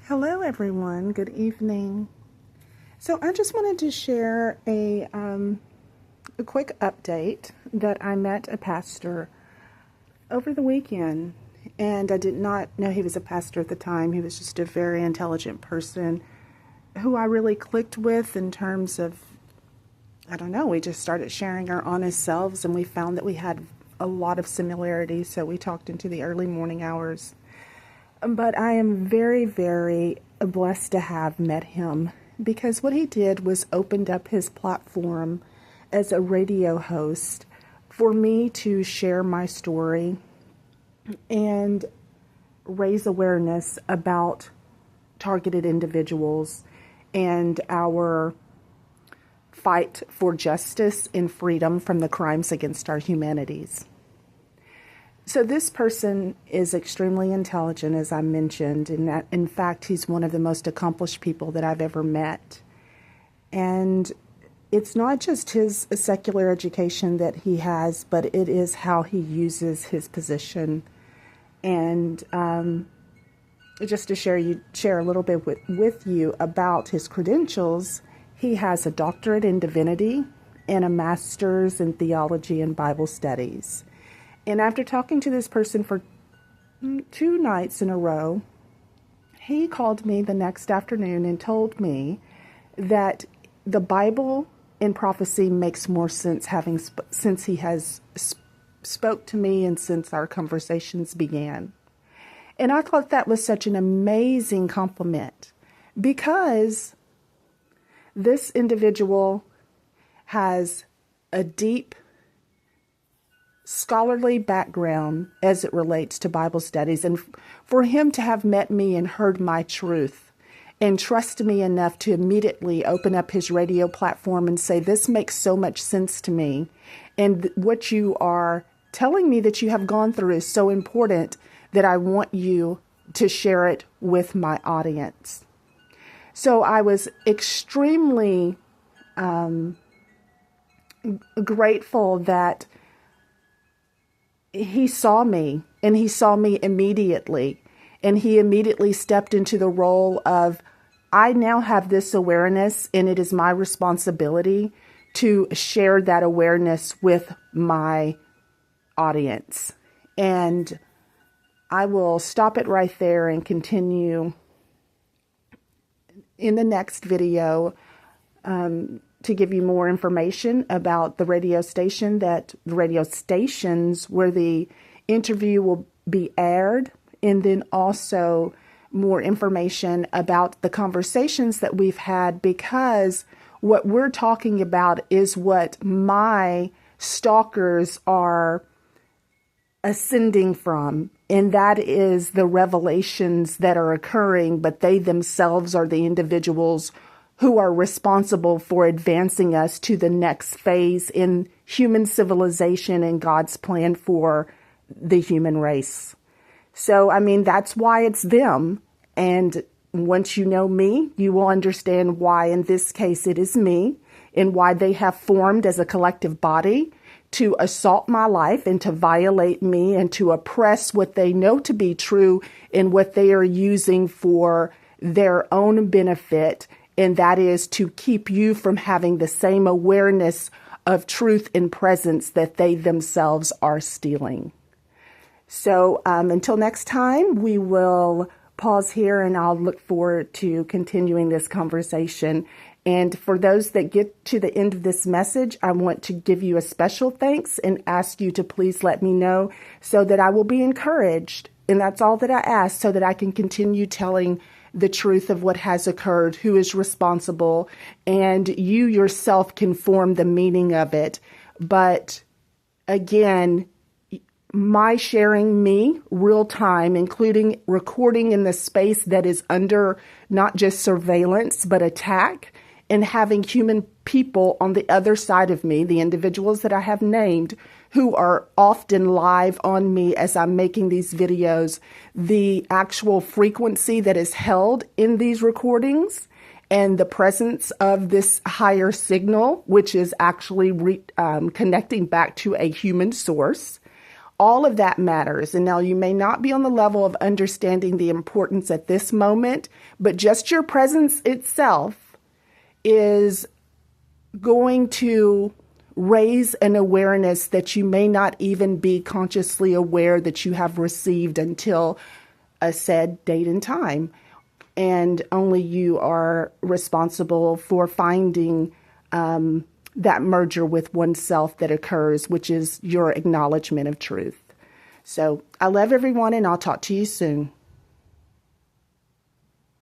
Hello everyone, good evening. So I just wanted to share a quick update that I met a pastor over the weekend, and I did not know he was a pastor at the time. He was just a very intelligent person who I really clicked with in terms of, I don't know, we just started sharing our honest selves and we found that we had a lot of similarities, so we talked into the early morning hours. But I am very, very blessed to have met him because what he did was opened up his platform as a radio host for me to share my story and raise awareness about targeted individuals and our fight for justice and freedom from the crimes against our humanities. So this person is extremely intelligent, as I mentioned, and that, in fact, he's one of the most accomplished people that I've ever met. And it's not just his secular education that he has, but it is how he uses his position. And just to share a little bit with you about his credentials, he has a doctorate in divinity and a master's in theology and Bible studies. And after talking to this person for 2 nights in a row, he called me the next afternoon and told me that the Bible and prophecy makes more sense since he has spoke to me and since our conversations began. And I thought that was such an amazing compliment because this individual has a deep scholarly background as it relates to Bible studies, and for him to have met me and heard my truth and trust me enough to immediately open up his radio platform and say, this makes so much sense to me, and what you are telling me that you have gone through is so important that I want you to share it with my audience. So I was extremely grateful that he saw me, and he saw me immediately, and he immediately stepped into the role of, I now have this awareness, and it is my responsibility to share that awareness with my audience. And I will stop it right there and continue in the next video to give you more information about the radio stations where the interview will be aired, and then also more information about the conversations that we've had, because what we're talking about is what my stalkers are ascending from, and that is the revelations that are occurring, but they themselves are the individuals who are responsible for advancing us to the next phase in human civilization and God's plan for the human race. So, I mean, that's why it's them. And once you know me, you will understand why in this case it is me, and why they have formed as a collective body to assault my life and to violate me and to oppress what they know to be true and what they are using for their own benefit. And that is to keep you from having the same awareness of truth and presence that they themselves are stealing. So until next time, we will pause here, and I'll look forward to continuing this conversation. And for those that get to the end of this message, I want to give you a special thanks and ask you to please let me know so that I will be encouraged. And that's all that I ask, so that I can continue telling the truth of what has occurred, who is responsible, and you yourself can form the meaning of it. But again, my sharing me real time, including recording in the space that is under not just surveillance, but attack, and having human people on the other side of me, the individuals that I have named, who are often live on me as I'm making these videos, the actual frequency that is held in these recordings, and the presence of this higher signal, which is actually connecting back to a human source, All of that matters. And now you may not be on the level of understanding the importance at this moment, but just your presence itself is going to raise an awareness that you may not even be consciously aware that you have received until a said date and time. And only you are responsible for finding that merger with oneself that occurs, which is your acknowledgement of truth. So I love everyone, and I'll talk to you soon.